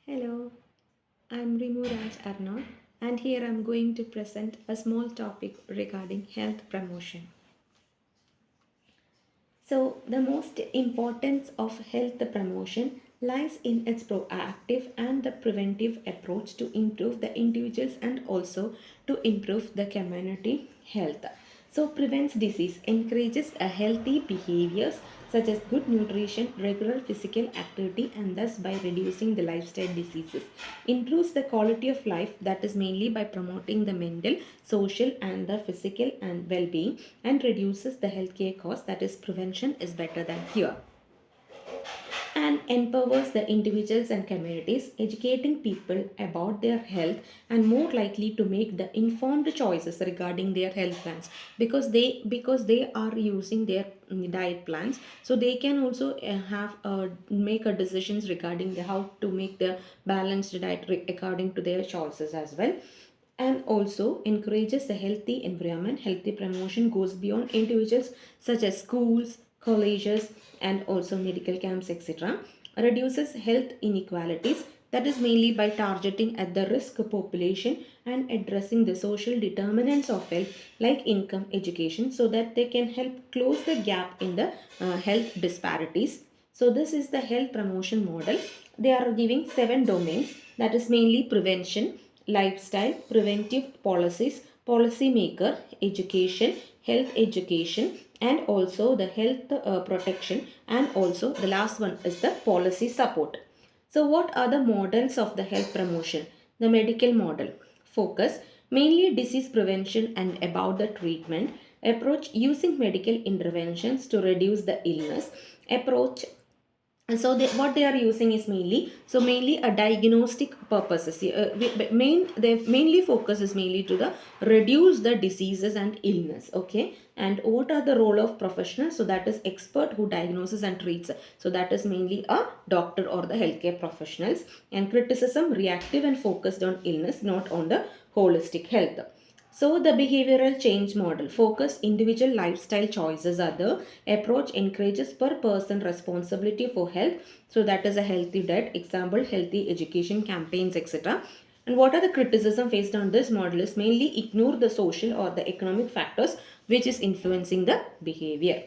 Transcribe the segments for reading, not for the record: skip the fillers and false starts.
Hello, I'm Rimu Raj Arnaud, and here I'm going to present a small topic regarding health promotion. So, the most importance of health promotion lies in its proactive and the preventive approach to improve the individuals and also to improve the community health. So, prevents disease, encourages a healthy behaviors such as good nutrition, regular physical activity, and thus by reducing the lifestyle diseases. Improves the quality of life, that is mainly by promoting the mental, social, and the physical and well-being, and reduces the healthcare cost, that is prevention is better than cure, and empowers the individuals and communities, educating people about their health and more likely to make the informed choices regarding their health plans, because they are using their diet plans, so they can also have make a decisions regarding how to make the balanced diet according to their choices as well, and also encourages a healthy environment. Healthy promotion goes beyond individuals such as schools, colleges, and also medical camps, etc. Reduces health inequalities, that is mainly by targeting at the risk population and addressing the social determinants of health like income, education, so that they can help close the gap in the health disparities. So this is the health promotion model. They are giving seven domains, that is mainly prevention, lifestyle, preventive policies, policy maker, education, health education, and also the health protection, and also the last one is the policy support. So what are the models of the health promotion? The medical model focus mainly disease prevention and about the treatment, approach using medical interventions to reduce the illness, approach, and so what they are using is mainly a diagnostic purposes. Their mainly focus is mainly to the reduce the diseases and illness. Okay, and what are the role of professionals? So that is expert who diagnoses and treats, so that is mainly a doctor or the healthcare professionals. And criticism reactive and focused on illness, not on the holistic health. So the behavioral change model focus individual lifestyle choices are the approach, encourages per person responsibility for health. So that is a healthy diet, example healthy education campaigns, etc. And what are the criticism faced on this model is mainly ignore the social or the economic factors which is influencing the behavior.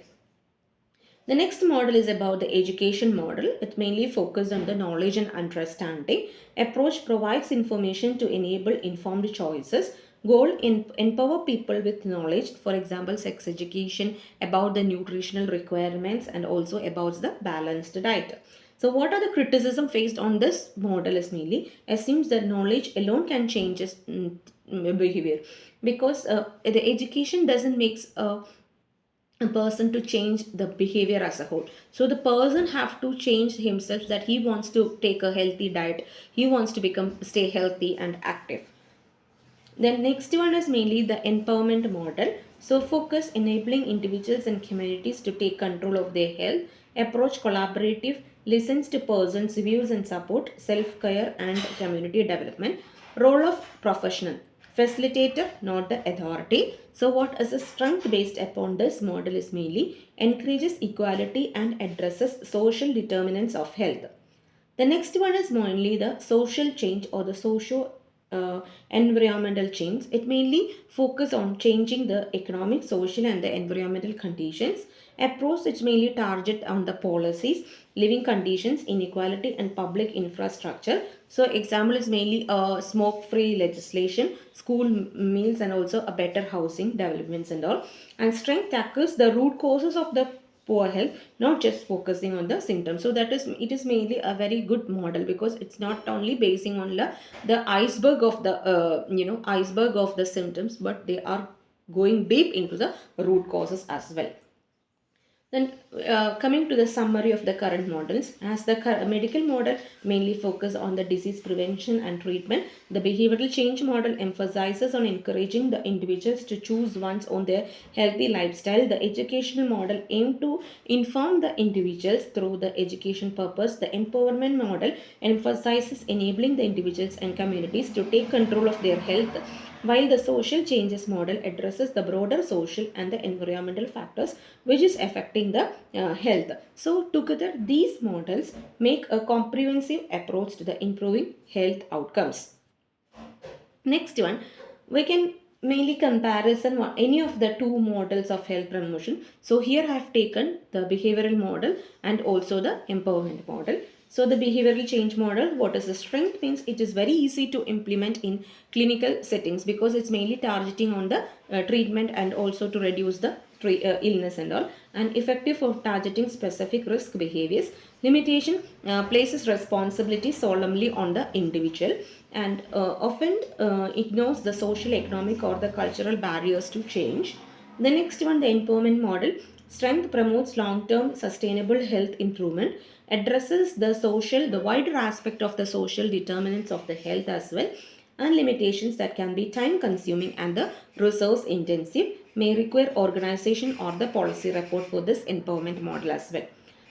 The next model is about the education model. It mainly focuses on the knowledge and understanding. Approach provides information to enable informed choices. Goal in empower people with knowledge, for example, sex education, about the nutritional requirements, and also about the balanced diet. So, what are the criticism faced on this model is mainly assumes that knowledge alone can change behavior, because the education doesn't make a person to change the behavior as a whole. So the person have to change himself, that he wants to take a healthy diet, he wants to become stay healthy and active. Then next one is mainly the empowerment model. So focus enabling individuals and communities to take control of their health. Approach collaborative, listens to persons' views and support self-care and community development. Role of professional, facilitator, not the authority. So what is a strength based upon this model is mainly encourages equality and addresses social determinants of health. The next one is mainly the social change or the socio environmental change. It mainly focus on changing the economic, social, and the environmental conditions. Approach which mainly target on the policies, living conditions, inequality, and public infrastructure. So example is mainly a smoke-free legislation, school meals, and also a better housing developments and all. And strength tackles the root causes of the poor health, not just focusing on the symptoms. So that is, it is mainly a very good model, because it's not only basing on the iceberg of the iceberg of the symptoms, but they are going deep into the root causes as well. Then coming to the summary of the current models, as the medical model mainly focus on the disease prevention and treatment, the behavioral change model emphasizes on encouraging the individuals to choose one's own their healthy lifestyle. The educational model aim to inform the individuals through the education purpose. The empowerment model emphasizes enabling the individuals and communities to take control of their health while the social changes model addresses the broader social and the environmental factors which is affecting the health. So together these models make a comprehensive approach to the improving health outcomes. Next one, we can mainly comparison any of the two models of health promotion. So here I have taken the behavioral model and also the empowerment model. So the behavioral change model, what is the strength means it is very easy to implement in clinical settings because it's mainly targeting on the treatment and also to reduce the illness and all, and effective for targeting specific risk behaviors. Limitation places responsibility solemnly on the individual and often ignores the social, economic or the cultural barriers to change. The next one, the empowerment model. Strength promotes long-term sustainable health improvement, addresses the social, the wider aspect of the social determinants of the health as well, and limitations that can be time consuming and the resource intensive may require organization or the policy report for this empowerment model as well.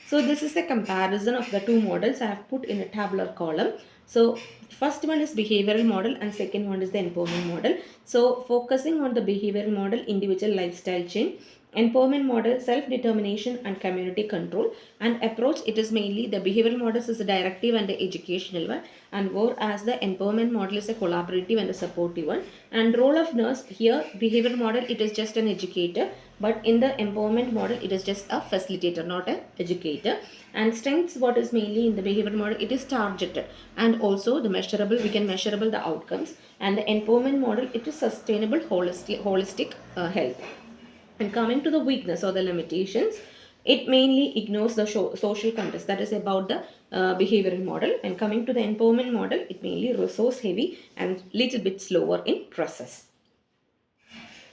So this is a comparison of the two models I have put in a tabular column. So first one is behavioral model and second one is the empowerment model. So focusing on the behavioral model, individual lifestyle change, empowerment model, self-determination and community control, and approach it is mainly the behavioral models is a directive and the educational one, and whereas the empowerment model is a collaborative and a supportive one. And role of nurse here, behavioral model it is just an educator, but in the empowerment model it is just a facilitator, not an educator. And strengths, what is mainly in the behavioral model, it is targeted and also the measurable, we can measurable the outcomes, and the empowerment model it is sustainable holistic health. And coming to the weakness or the limitations, it mainly ignores the social context, that is about the behavioral model. And coming to the empowerment model, it mainly resource heavy and little bit slower in process.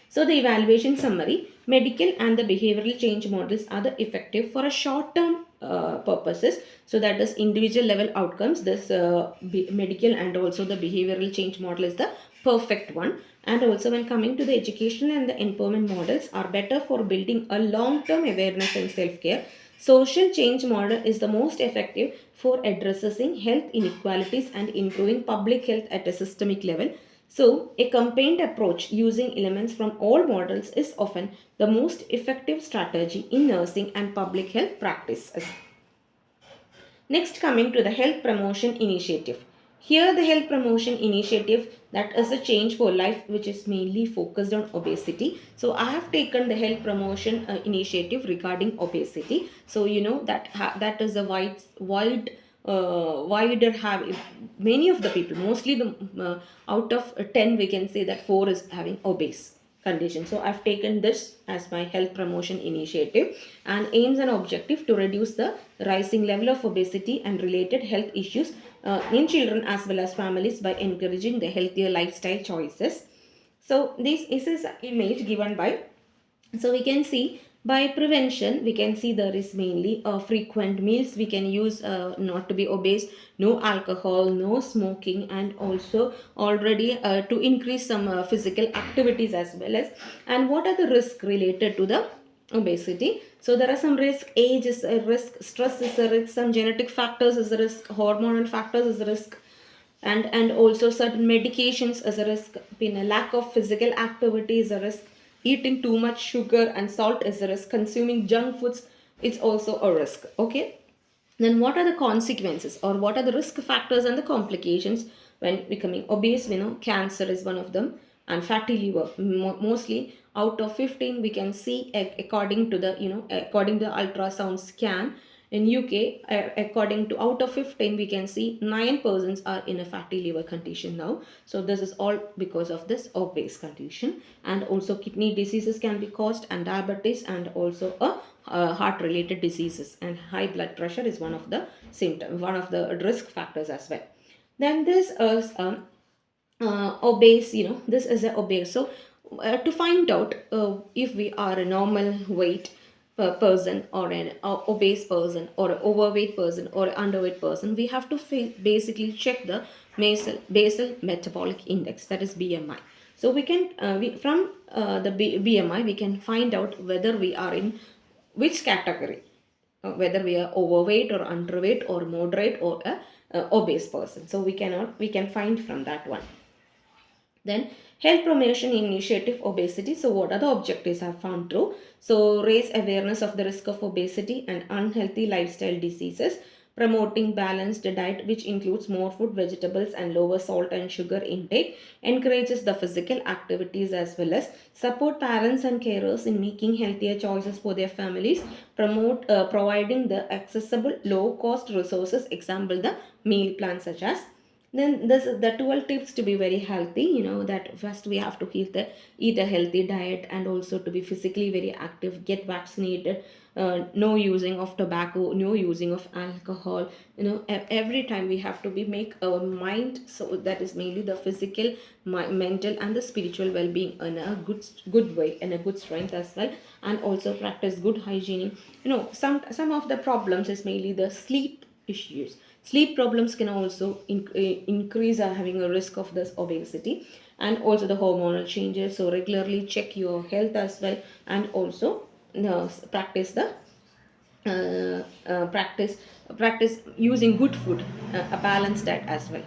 So the evaluation summary, medical and the behavioral change models are the effective for a short term purposes. So that is individual level outcomes. This medical and also the behavioral change model is the perfect one. And also when coming to the education and the empowerment models are better for building a long term awareness and self care. Social change model is the most effective for addressing health inequalities and improving public health at a systemic level. So, a combined approach using elements from all models is often the most effective strategy in nursing and public health practices. Next, coming to the health promotion initiative. Here, the health promotion initiative, that is a change for life which is mainly focused on obesity. So, I have taken the health promotion initiative regarding obesity. So, you know that that is a wider have many of the people, mostly the out of 10 we can say that 4 is having obese condition. So I've taken this as my health promotion initiative and aims an objective to reduce the rising level of obesity and related health issues in children as well as families by encouraging the healthier lifestyle choices. So this is an image given by, so we can see by prevention, we can see there is mainly frequent meals we can use, not to be obese, no alcohol, no smoking, and also already to increase some physical activities as well as. And what are the risks related to the obesity? So there are some risk, age is a risk, stress is a risk, some genetic factors is a risk, hormonal factors is a risk, and also certain medications as a risk, being a lack of physical activity is a risk, eating too much sugar and salt is a risk, consuming junk foods is also a risk. Okay, then what are the consequences or what are the risk factors and the complications when becoming obese? We know cancer is one of them, and fatty liver. Mostly out of 15 we can see, according to the according to the ultrasound scan in UK, according to out of 15 we can see 9 persons are in a fatty liver condition now. So this is all because of this obese condition. And also kidney diseases can be caused, and diabetes, and also a heart related diseases, and high blood pressure is one of the symptoms, one of the risk factors as well. Then this is obese, this is a obese. So to find out if we are a normal weight person or an obese person or an overweight person or an underweight person, we have to basically check the basal metabolic index, that is BMI. So we can from the BMI we can find out whether we are in which category, whether we are overweight or underweight or moderate or a obese person. So we can find from that one. Then health promotion initiative obesity. So what are the objectives I have found through? So raise awareness of the risk of obesity and unhealthy lifestyle diseases, promoting balanced diet which includes more fruit, vegetables and lower salt and sugar intake, encourages the physical activities as well as support parents and carers in making healthier choices for their families, promote providing the accessible low cost resources, example the meal plan such as. Then this the 12 tips to be very healthy, that first we have to eat a healthy diet and also to be physically very active, get vaccinated, no using of tobacco, no using of alcohol. Every time we have to be make our mind, so that is mainly the physical, mental and the spiritual well-being in a good way and a good strength as well. And also practice good hygiene. Some of the problems is mainly the sleep issues. Sleep problems can also increase having a risk of this obesity, and also the hormonal changes. So regularly check your health as well, and also practice the practice using good food, a balanced diet as well.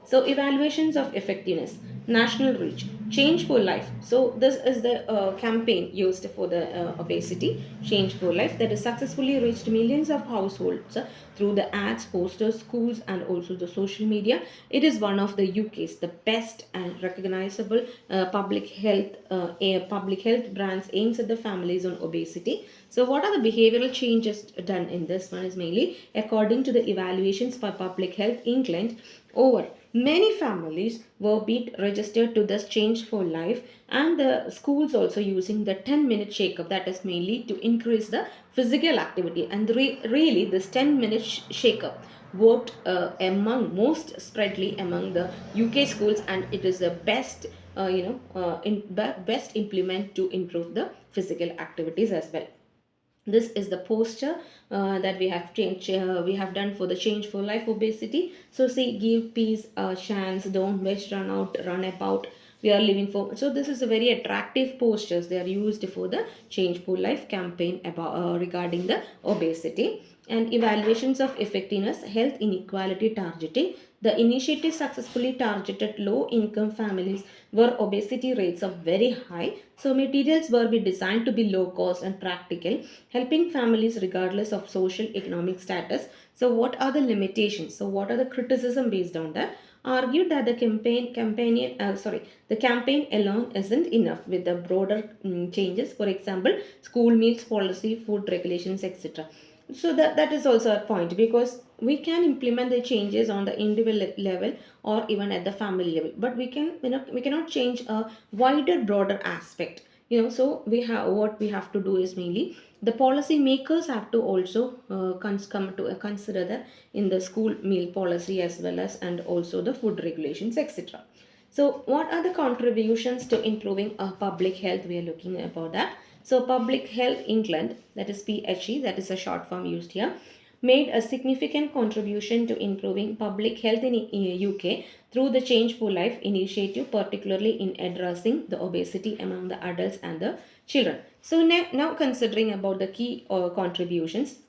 So evaluations of effectiveness, national reach, change for life. So this is the campaign used for the obesity, change for life, that has successfully reached millions of households through the ads, posters, schools, and also the social media. It is one of the UK's the best and recognizable public health brands aims at the families on obesity. So what are the behavioral changes done in this one is mainly according to the evaluations by Public Health England. Over many families were being registered to this change for life, and the schools also using the 10-minute shake-up, that is mainly to increase the physical activity. And really this 10-minute shake-up worked among most spreadly among the UK schools, and it is the best best implement to improve the physical activities as well. This is the posture that we have done for the change for life obesity. So see, give peace a chance, don't wish, run out, run about, we are living for. So this is a very attractive postures they are used for the change for life campaign about regarding the obesity. And evaluations of effectiveness, health inequality targeting. The initiative successfully targeted low income families where obesity rates are very high. So materials were be designed to be low cost and practical, helping families regardless of social economic status. So what are the limitations? So what are the criticism based on that? Argued that the campaign alone isn't enough with the broader changes, for example school meals policy, food regulations, etc. So that is also a point, because we can implement the changes on the individual level or even at the family level, but we cannot change a wider broader aspect. So what we have to do is mainly the policy makers have to also come to consider that in the school meal policy as well as, and also the food regulations, etc. So what are the contributions to improving public health? We are looking about that. So Public Health England, that is PHE, that is a short form used here, made a significant contribution to improving public health in UK through the Change for Life initiative, particularly in addressing the obesity among the adults and the children. So now considering about the key contributions,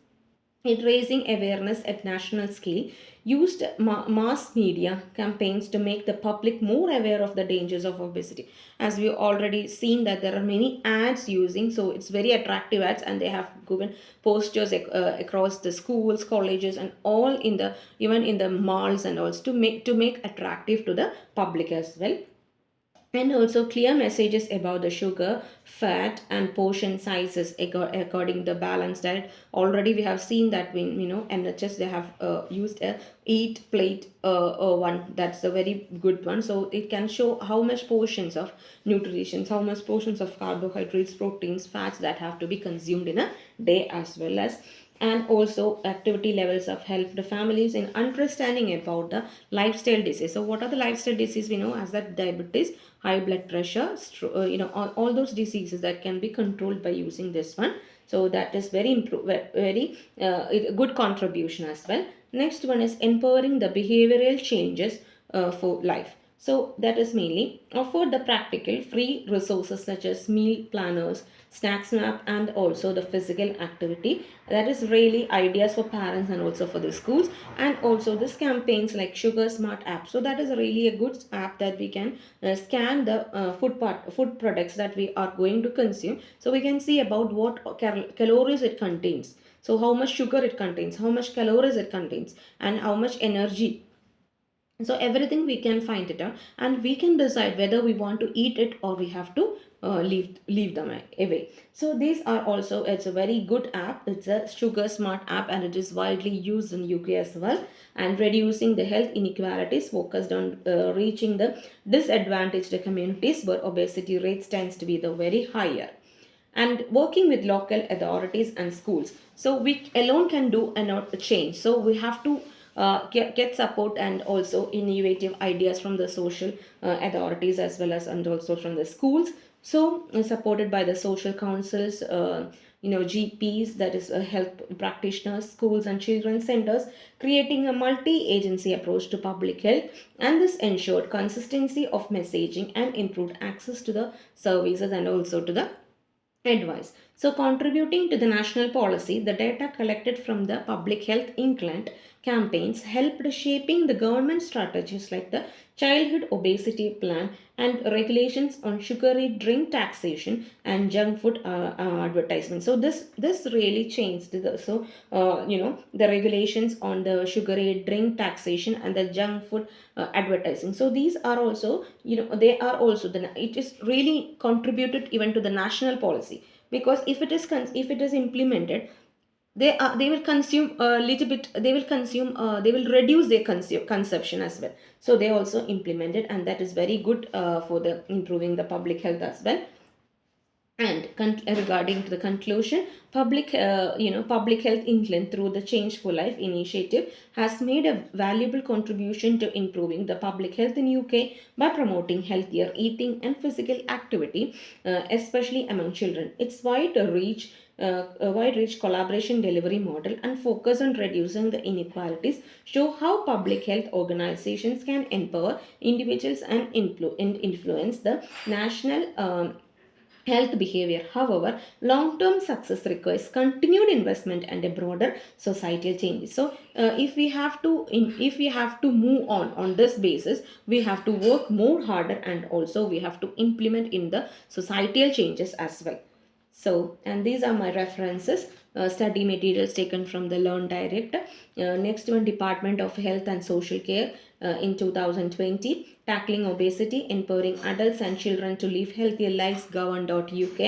it raising awareness at national scale, used mass media campaigns to make the public more aware of the dangers of obesity. As we already seen that there are many ads using, so it's very attractive ads, and they have given posters across the schools, colleges, and all in the, even in the malls and also to make attractive to the public as well. And also clear messages about the sugar, fat and portion sizes according to the balanced diet. Already we have seen that when NHS they have used a eat plate one, that's a very good one. So it can show how much portions of nutrition, how much portions of carbohydrates, proteins, fats that have to be consumed in a day as well as. And also activity levels have helped the families in understanding about the lifestyle disease. So what are the lifestyle diseases? We know as that diabetes, high blood pressure, all those diseases that can be controlled by using this one. So that is very good contribution as well. Next one is empowering the behavioral changes for life. So that is mainly offer the practical free resources such as meal planners, snacks map, and also the physical activity. That is really ideas for parents and also for the schools. And also this campaigns like Sugar Smart app. So that is really a good app that we can scan the food products that we are going to consume. So we can see about what calories it contains. So how much sugar it contains, how much calories it contains, and how much energy. So everything we can find it out, and we can decide whether we want to eat it or we have to leave them away. So these are also, it's a very good app. It's a Sugar Smart app, and it is widely used in UK as well, and reducing the health inequalities, focused on reaching the disadvantaged communities where obesity rates tends to be the very higher, and working with local authorities and schools. So we alone can do a not a change. So we have to get support and also innovative ideas from the social authorities as well as and also from the schools. So supported by the social councils, GPs, that is health practitioners, schools and children's centers, creating a multi-agency approach to public health. And this ensured consistency of messaging and improved access to the services and also to the advice. So, contributing to the national policy, the data collected from the Public Health England campaigns helped shaping the government strategies like the Childhood Obesity Plan and regulations on sugary drink taxation and junk food advertisement. So this really changed the regulations on the sugary drink taxation and the junk food advertising. So these are also, they are also it is really contributed even to the national policy, because if it is implemented, they will consume a little bit, they will reduce their consumption as well. So they also implemented, and that is very good for the improving the public health as well. And regarding to the conclusion, Public Health England, through the Change for Life initiative, has made a valuable contribution to improving the public health in UK by promoting healthier eating and physical activity, especially among children. Its wide reach collaboration delivery model and focus on reducing the inequalities show how public health organizations can empower individuals and influence the national health behavior. However, long-term success requires continued investment and a broader societal change. So, if we have to move on this basis, we have to work more harder, and also we have to implement in the societal changes as well. So, and these are my references. Study materials taken from the Learn Direct. Next one, Department of Health and Social Care in 2020, Tackling Obesity, Empowering Adults and Children to Live Healthier Lives, govern.uk.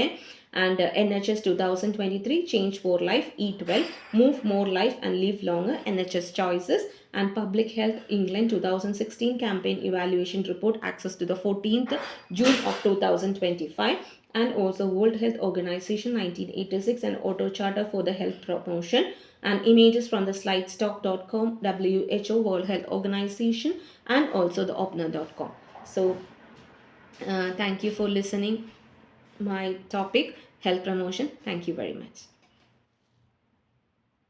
And NHS 2023, Change for Life, Eat Well, Move More Life and Live Longer, NHS Choices. And Public Health England 2016 Campaign Evaluation Report, access to the 14th June of 2025. And also World Health Organization 1986, and Auto Charter for the Health Promotion, and images from the slidestock.com, WHO, World Health Organization, and also the opner.com. So thank you for listening my topic, health promotion. Thank you very much.